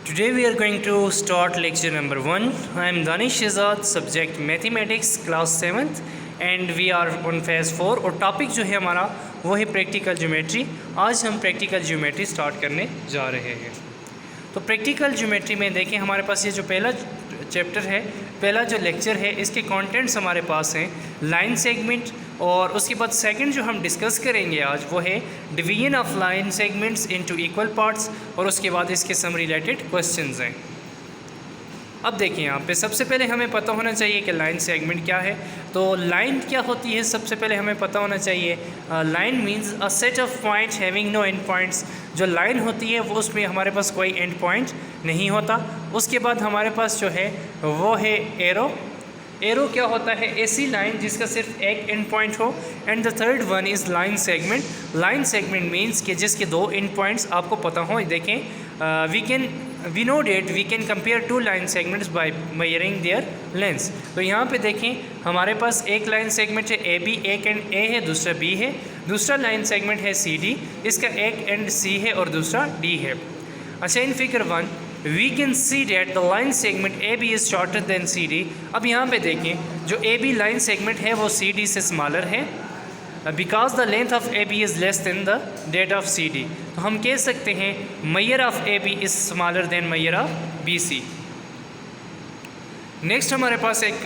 Today we are going to start lecture number 1. I am Danish Shehzad, subject mathematics class 7th and we are on phase 4 और topic जो है हमारा वो है practical geometry. आज हम प्रैक्टिकल ज्योमेट्री स्टार्ट करने जा रहे हैं। तो प्रैक्टिकल ज्योमेट्री में देखें हमारे पास ये जो पहला चैप्टर है, पहला जो लेक्चर है, इसके कंटेंट्स हमारे पास हैं लाइन सेगमेंट, और उसके बाद सेकंड जो हम डिस्कस करेंगे आज वो है division of line segments into equal parts, और उसके बाद इसके सम रिलेटेड क्वेश्चंस हैं। अब देखिए यहाँ पे सबसे पहले हमें पता होना चाहिए कि लाइन सेगमेंट क्या है। तो लाइन क्या होती है सबसे पहले हमें पता होना चाहिए। Line means a set of point having no end points. जो लाइन होती है वो उसमें हमारे पास कोई एंड पॉइंट नहीं होता। उसके बाद हमारे पास जो है वो है एरो। एरो क्या होता है? ऐसी लाइन जिसका सिर्फ एक एंड पॉइंट हो। And the third one is line segment. Line segment means कि जिसके दो एंड पॉइंट्स आपको पता हो। देखें we know that we can compare two line segments by measuring their lengths। तो यहाँ पे देखें हमारे पास एक लाइन सेगमेंट है ए बी, एक एंड ए है, दूसरा बी है। दूसरा लाइन सेगमेंट है सी डी, इसका एक एंड सी है और दूसरा डी है। अच्छा, in figure 1 we can see that the line segment AB is shorter than CD। अब यहाँ पे देखें जो AB लाइन सेगमेंट है वो CD से स्मॉलर है, because the length of A B is less than the date of C D. तो हम कह सकते हैं measure of A B is smaller than measure of B C. Next हमारे पास एक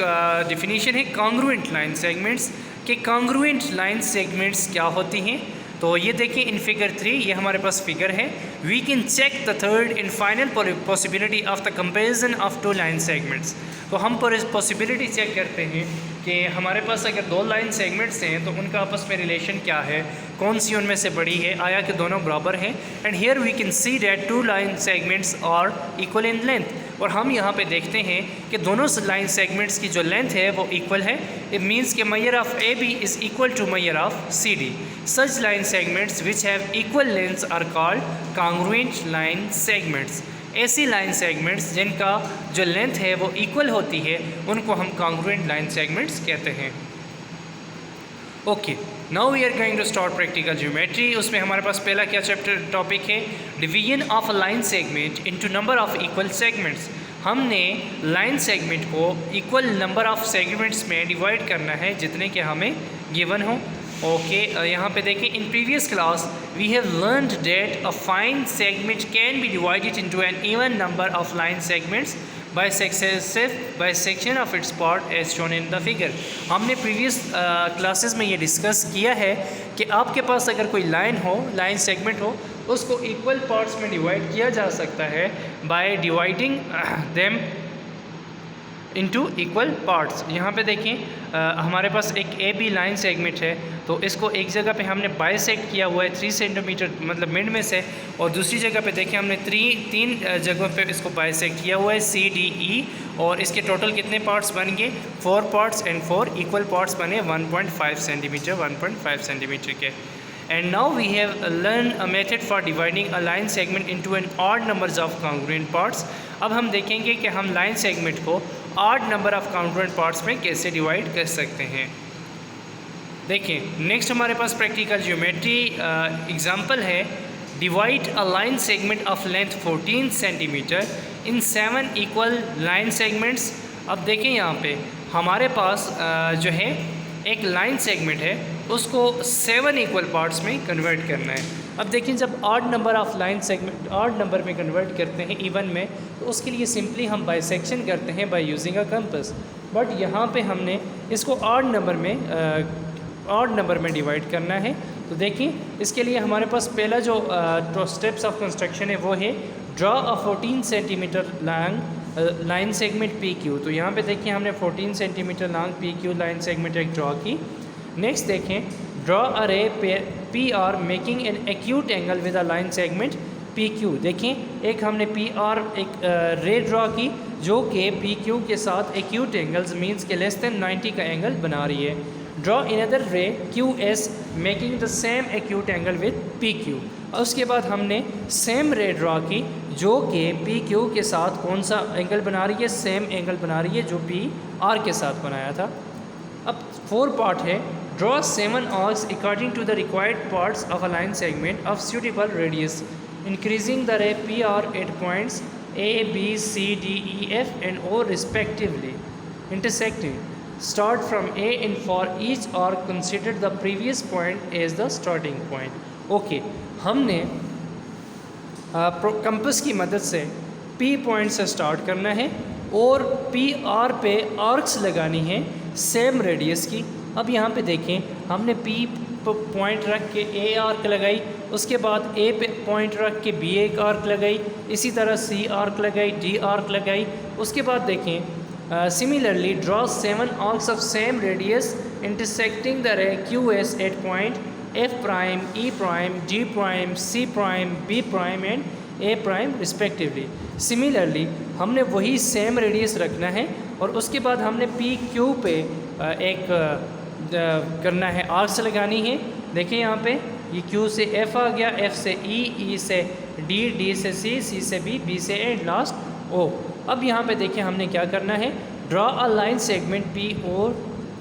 डिफिनीशन है कॉन्ग्रुएंट लाइन सेगमेंट्स के। कॉन्ग्रुएंट लाइन सेगमेंट्स क्या होती हैं? तो ये देखिए इन फिगर 3, ये हमारे पास फिगर है। We can check the third and final possibility of the comparison of two line segments. तो हम पॉसिबिलिटी चेक करते हैं कि हमारे पास अगर दो लाइन सेगमेंट्स हैं तो उनका आपस में रिलेशन क्या है, कौन सी उनमें से बड़ी है, आया कि दोनों बराबर हैं। And here we can see that two line segments are equal in length. और हम यहाँ पे देखते हैं कि दोनों लाइन सेगमेंट्स की जो लेंथ है वो इक्वल है। इट मीन्स कि measure of A B is equal to measure of C D. Such line segments which have equal lengths are called congruent line segments. ऐसी लाइन सेगमेंट्स जिनका जो length है वो इक्वल होती है उनको हम कॉन्ग्रुएंट लाइन सेगमेंट्स कहते हैं। Okay, now we are going to start practical geometry. उसमें हमारे पास पहला क्या चैप्टर टॉपिक है? Division of a line segment into number of equal segments. हमने लाइन सेगमेंट को इक्वल नंबर ऑफ सेगमेंट्स में डिवाइड करना है जितने के हमें गिवन हो। ओके, यहाँ पे देखिए in previous class we have learned that a fine segment can be divided into an even number of line segments by successive bisection of its part as shown in the figure. हमने previous classes में ये discuss किया है कि आपके पास अगर कोई line हो, लाइन सेगमेंट हो, उसको इक्वल पार्ट्स में डिवाइड किया जा सकता है by dividing them into equal parts. यहाँ पे देखें हमारे पास एक ए बी लाइन सेगमेंट है, तो इसको एक जगह पे हमने बाइसेक्ट किया हुआ है 3 सेंटीमीटर मतलब मिड में से, और दूसरी जगह पे देखें हमने तीन जगहों पे इसको बाइसेक्ट किया हुआ है सी डी ई, और इसके टोटल कितने पार्ट्स बन गए? 4 पार्ट्स एंड 4 इक्वल पार्ट्स बने 1.5 सेंटीमीटर 1.5 सेंटीमीटर के। And now we have learned a method for dividing a line segment into an odd numbers of congruent parts। अब हम देखेंगे कि हम लाइन सेगमेंट को odd number of congruent parts में कैसे डिवाइड कर सकते हैं। देखिए नेक्स्ट हमारे पास प्रैक्टिकल ज्योमेट्री एग्जांपल है। Divide a line segment of length 14 centimetre in 7 equal line segments. अब देखें यहाँ पे हमारे पास जो है एक लाइन सेगमेंट है, उसको 7 इक्वल पार्ट्स में कन्वर्ट करना है। अब देखिए जब odd number of line segment odd number में कन्वर्ट करते हैं इवन में, तो उसके लिए सिंपली हम बाइसेक्शन करते हैं by using a compass. But यहाँ पे हमने इसको ऑड नंबर में डिवाइड करना है। तो देखिए इसके लिए हमारे पास पहला जो स्टेप्स ऑफ कंस्ट्रक्शन है वो है draw a 14 centimetre long line segment P Q. तो यहाँ पे देखिए हमने 14 centimetre long P Q line segment एक ड्रॉ की। नेक्स्ट देखें ड्रॉ अ रे P R making an acute angle with a line segment P Q. देखें एक हमने पी आर एक रे ड्रॉ की जो कि पी क्यू के साथ एक्यूट एंगल्स मीन्स के लेस दैन 90 का एंगल बना रही है। ड्रॉ अनदर रे Q S making the same acute angle with P Q. और उसके बाद हमने सेम रे ड्रॉ की जो कि पी क्यू के साथ कौन सा एंगल बना रही है? सेम एंगल बना रही है जो पी आर के साथ बनाया था। अब 4 पार्ट है। Draw 7 arcs according to the required parts of a line segment of suitable radius, increasing the ray PR at points A, B, C, D, E, F and O respectively, intersecting. Start from A and for each arc consider the previous point as the starting point. Okay, हमने compass की मदद से P point से start करना है और P R पे arcs लगानी है सेम रेडियस की। अब यहाँ पे देखें, हमने P पॉइंट रख के A आर्क लगाई, उसके बाद A पे पॉइंट रख के B एक आर्क लगाई, इसी तरह C आर्क लगाई, D आर्क लगाई। उसके बाद देखें similarly draw 7 arcs of same radius intersecting the ray QS at point F prime, E prime, D prime, C prime, B prime and A prime respectively. Similarly हमने वही same radius रखना है और उसके बाद हमने PQ पे एक करना है, आर्क्स लगानी है। देखिए यहाँ पे ये Q से F आ गया, F से E, E से D, D से C, C से B, B से एंड लास्ट O। अब यहाँ पे देखिए हमने क्या करना है, draw a line segment P O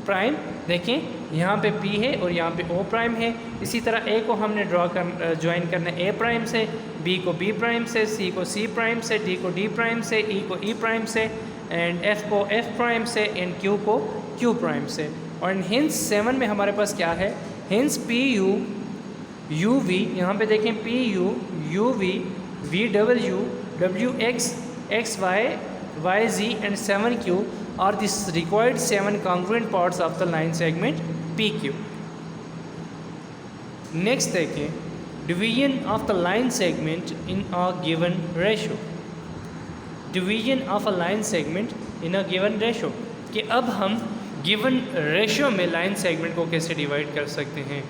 prime. देखें यहाँ पे P है और यहाँ पे O प्राइम है। इसी तरह A को हमने ज्वाइन करना है A प्राइम से, B को B प्राइम से, C को C प्राइम से, D को D प्राइम से, E को E प्राइम से एंड F को F प्राइम से एंड Q को Q प्राइम से। और हिंस 7 में हमारे पास क्या है, हिंस PU UV, यहाँ पे देखें PU UV VW WX XY YZ and 7Q are the required 7 congruent parts of the line segment PQ. Next देखें division of the line segment in a given ratio. Division of a line segment in a given ratio, कि अब हम given ratio में line segment को कैसे divide कर सकते हैं।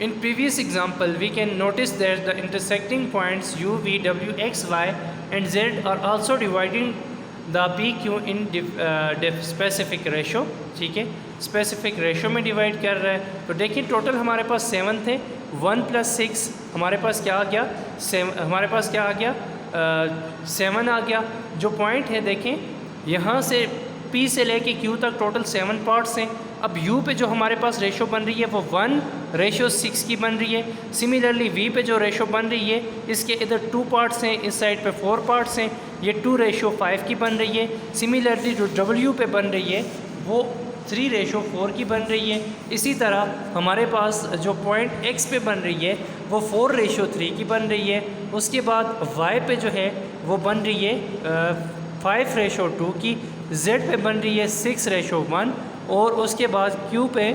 In previous example, we can notice that the intersecting points U, V, W, X, Y and Z are also dividing the PQ in specific ratio। ठीक है, स्पेसिफिक रेशियो में divide कर रहा है। तो देखिए टोटल हमारे पास 7 थे, 1 + 6 हमारे पास क्या आ गया, हमारे पास क्या आ गया, 7 आ गया। जो पॉइंट है देखें यहाँ से P से लेके Q तक टोटल 7 पार्ट्स हैं। अब U पे जो हमारे पास रेशो बन रही है वो 1:6 की बन रही है। सिमिलरली V पे जो रेशो बन रही है इसके इधर 2 पार्ट्स हैं, इस साइड पे 4 पार्ट्स हैं, ये 2:5 की बन रही है। सिमिलरली जो W पे बन रही है वो 3:4 की बन रही है। इसी तरह हमारे पास जो पॉइंट X पे बन रही है वो 4:3 की बन रही है। उसके बाद Y पे जो है वो बन रही है 5:2 की, Z पे बन रही है 6:1 और उसके बाद Q पे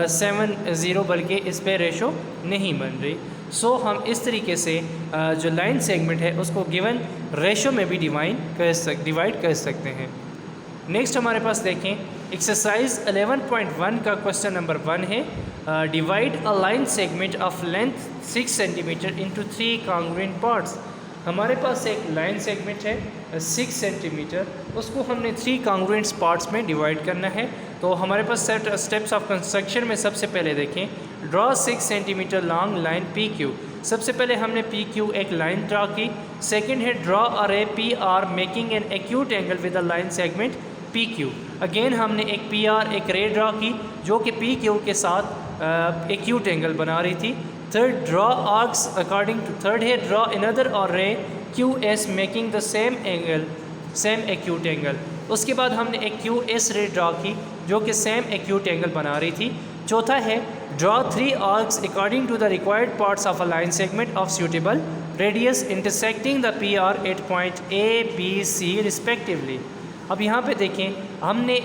7:0 बल्कि इस पे रेशो नहीं बन रही। सो हम इस तरीके से जो लाइन सेगमेंट है उसको गिवन रेशो में भी डिवाइड कर सकते हैं। नेक्स्ट हमारे पास देखें एक्सरसाइज 11.1 का क्वेश्चन नंबर 1 है, divide a line segment of length 6 centimetre into 3 congruent parts. हमारे पास एक लाइन सेगमेंट है 6 सेंटीमीटर, उसको हमने 3 कॉन्ग्रुएंट पार्ट्स में डिवाइड करना है। तो हमारे पास स्टेप्स ऑफ कंस्ट्रक्शन में सबसे पहले देखें, draw 6 centimetre long line PQ। सबसे पहले हमने PQ एक लाइन ड्रा की। सेकंड है ड्रॉ अ रे PR making an acute angle with the line segment PQ। Again हमने एक PR एक रे ड्रा की जो कि PQ के साथ एक्यूट एंगल बना रही थी। Third draw arcs according to third है ड्रॉ अनदर और ray QS making the same acute angle. उसके बाद हमने एक QS रे ड्रा की जो कि सेम एक्यूट एंगल बना रही थी। चौथा है draw 3 arcs according to the required parts of a line segment of suitable radius intersecting the PR at point A, B, C respectively. अब यहाँ पे देखें हमने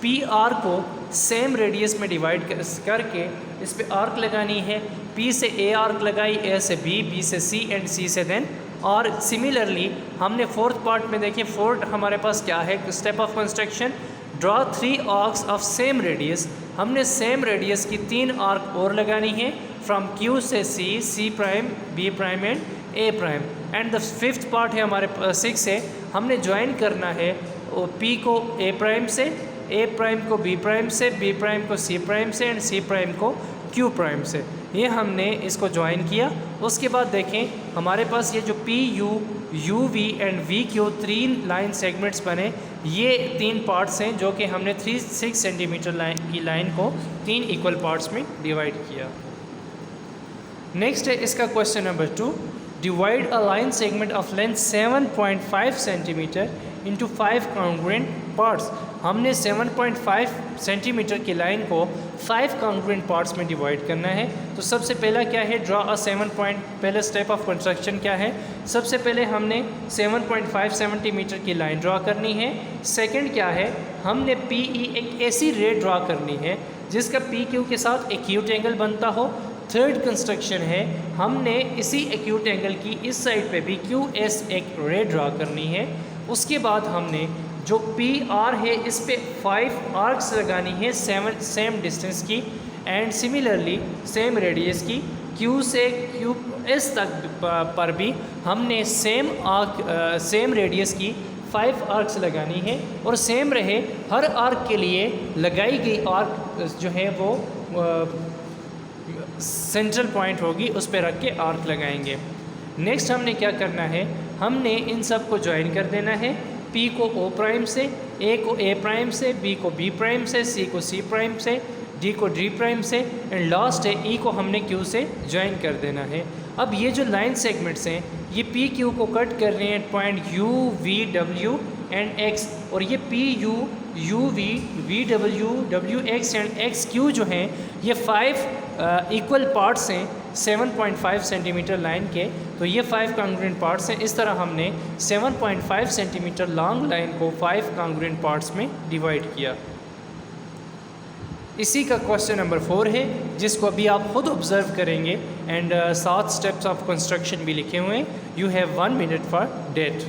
PR को सेम रेडियस में डिवाइड करके इस पे आर्क लगानी है। P से A आर्क लगाई, A से B, B से C एंड C से देन। और सिमिलरली हमने फोर्थ पार्ट में देखें, फोर्थ हमारे पास क्या है step of construction, draw 3 arcs of same radius. हमने सेम रेडियस की 3 आर्क और लगानी है फ्रॉम Q से C, C prime, B prime and A prime. And the fifth part है हमारे 6 है, हमने ज्वाइन करना है P को A प्राइम से, A प्राइम को B प्राइम से, B प्राइम को C प्राइम से एंड C प्राइम को Q प्राइम से। ये हमने इसको ज्वाइन किया। उसके बाद देखें हमारे पास ये जो PU, UV and VQ 3 line segments बने, ये 3 पार्ट्स हैं जो कि हमने 6 सेंटीमीटर की लाइन को 3 इक्वल पार्ट्स में डिवाइड किया। नेक्स्ट है इसका question number 2, divide a line segment of length 7.5 centimetre into 5 congruent parts. हमने 7.5 सेंटीमीटर की लाइन को 5 कॉन्ग्रुएंट पार्ट्स में डिवाइड करना है। तो सबसे पहला क्या है, ड्रॉ अ 7 पॉइंट, पहला स्टेप ऑफ कंस्ट्रक्शन क्या है, सबसे पहले हमने 7.5 सेंटीमीटर की लाइन ड्रॉ करनी है। सेकंड क्या है, हमने PE एक ऐसी रे ड्रॉ करनी है जिसका PQ के साथ एक्यूट एंगल बनता हो। थर्ड कंस्ट्रक्शन है, हमने इसी एक्यूट एंगल की इस साइड पे भी QS एक रे ड्रॉ करनी है। उसके बाद हमने जो PR है इस पे 5 आर्क्स लगानी है सेम डिस्टेंस की, एंड सिमिलरली सेम रेडियस की। Q से QS तक पर भी हमने सेम रेडियस की 5 आर्क्स लगानी है, और सेम रहे हर आर्क के लिए लगाई गई आर्क जो है वो सेंट्रल पॉइंट होगी, उस पर रख के आर्क लगाएंगे। नेक्स्ट हमने क्या करना है, हमने इन सब को ज्वाइन कर देना है। P को O प्राइम से, A को A प्राइम से, B को B प्राइम से, C को C प्राइम से, D को D प्राइम से, एंड लास्ट है E को हमने Q से ज्वाइन कर देना है। अब ये जो लाइन सेगमेंट्स हैं ये PQ को कट कर रहे हैं point U, V, W and X, और ये PU, UV, VW, WX and XQ जो हैं ये 5 इक्वल पार्ट्स हैं 7.5 सेंटीमीटर लाइन के। तो ये 5 कॉन्ग्रुएंट पार्ट्स हैं। इस तरह हमने 7.5 सेंटीमीटर लॉन्ग लाइन को 5 कॉन्ग्रुएंट पार्ट्स में डिवाइड किया। इसी का क्वेश्चन नंबर 4 है, जिसको अभी आप खुद ऑब्जर्व करेंगे, एंड 7 स्टेप्स ऑफ कंस्ट्रक्शन भी लिखे हुए हैं। You have 1 minute for date.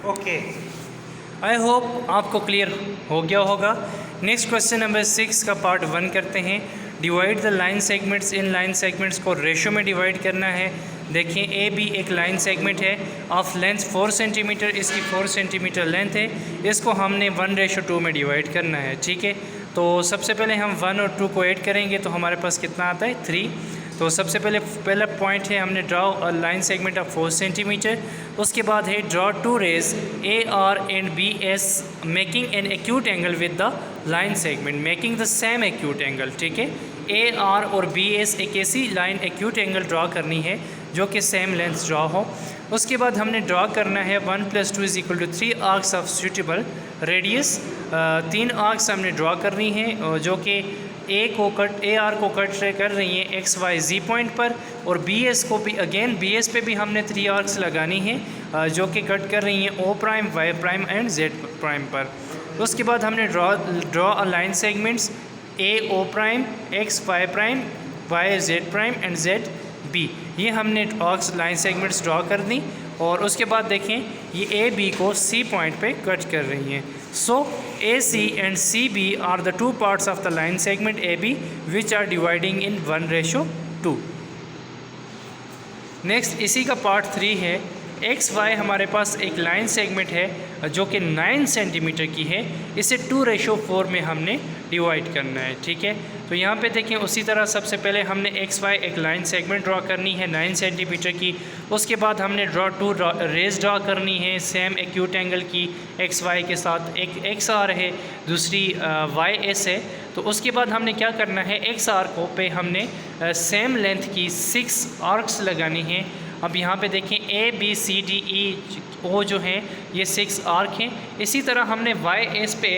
Okay, I hope आपको क्लियर हो गया होगा। नेक्स्ट क्वेश्चन नंबर 6 का पार्ट 1 करते हैं। Divide the line segments. In line segments को रेशो में डिवाइड करना है। देखिए AB एक लाइन सेगमेंट है ऑफ लेंथ 4 सेंटीमीटर, इसकी 4 सेंटीमीटर लेंथ है। इसको हमने 1:2 में डिवाइड करना है, ठीक है। तो सबसे पहले हम 1 और 2 को ऐड करेंगे तो हमारे पास कितना आता है 3। तो सबसे पहला पॉइंट है हमने draw line segment of 4 centimetre. उसके बाद है draw 2 rays AR and BS making an acute angle with the line segment, making the same acute angle, ठीक है। AR और BS एक ऐसी लाइन एक्यूट एंगल ड्रॉ करनी है जो कि सेम लेंथ ड्रॉ हो। उसके बाद हमने ड्रॉ करना है 1 + 2 = 3 arcs of suitable radius. 3 arcs हमने ड्रॉ करनी है जो कि AR को कट कर रही हैं XYZ पॉइंट पर, और BS को भी अगेन BS पे भी हमने 3 आर्क्स लगानी है जो कि कट कर रही हैं O prime, Y prime and Z prime पर। उसके बाद हमने draw a line segments AO prime, XY prime, YZ prime and ZB। ये हमने आर्क्स लाइन सेगमेंट्स ड्रॉ कर दी, और उसके बाद देखें ये AB को C पॉइंट पे कट कर रही हैं। So AC and CB are the 2 parts of the line segment AB which are dividing in 1:2। Next इसी का पार्ट 3 है। XY हमारे पास एक लाइन सेगमेंट है जो कि 9 सेंटीमीटर की है। इसे 2:4 में हमने डिवाइड करना है, ठीक है। तो यहाँ पे देखें उसी तरह सबसे पहले हमने XY एक लाइन सेगमेंट ड्रॉ करनी है 9 सेंटीमीटर की। उसके बाद हमने ड्रॉ 2 रेज ड्रॉ करनी है सेम एक्यूट एंगल की XY के साथ। एक XR है, दूसरी YS है। तो उसके बाद हमने क्या करना है, XR को पे हमने सेम लेंथ की 6 आर्क्स लगानी है अब यहाँ पे देखें ABCDE ओ जो हैं ये 6 आर्क हैं। इसी तरह हमने YS पे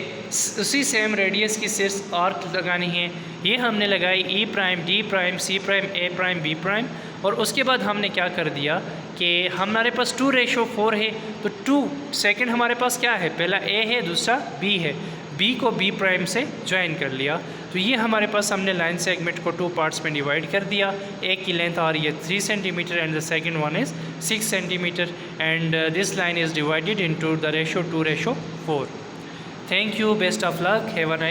उसी सेम रेडियस की 6 आर्क लगानी है। ये हमने लगाई E prime, D prime, C prime, A prime, B prime. और उसके बाद हमने क्या कर दिया कि हमारे पास 2:4 है, तो 2 सेकंड हमारे पास क्या है, पहला A है, दूसरा B है, B को B प्राइम से ज्वाइन कर लिया। तो ये हमारे पास हमने लाइन सेगमेंट को 2 पार्ट्स में डिवाइड कर दिया। एक की लेंथ आ रही है 3 centimetre and the second one is 6 centimetre and this line is divided into the ratio 2:4। Thank you, best of luck, have a nice